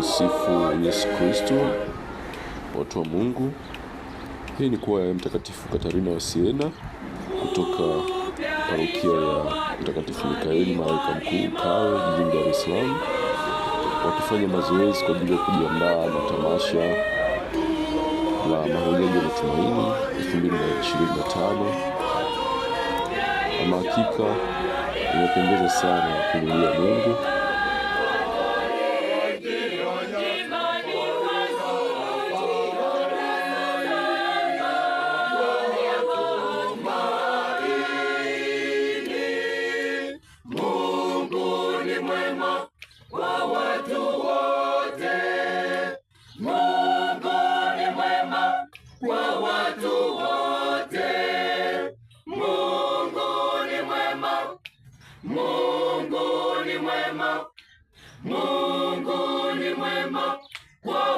Tumsifu Yesu Kristo, watu wa Mungu. Hii ni kwaya ya Mtakatifu Katarina wa Siena kutoka parokia ya Mtakatifu Mikaeli Malaika Mkuu Kawe jijini Dar es Salaam, wakifanya mazoezi kwa ajili ya kujiandaa na tamasha la mahujaji wa matumaini 2025. Ama hakika imependeza sana kumlilia Mungu. Mungu ni mwema kwa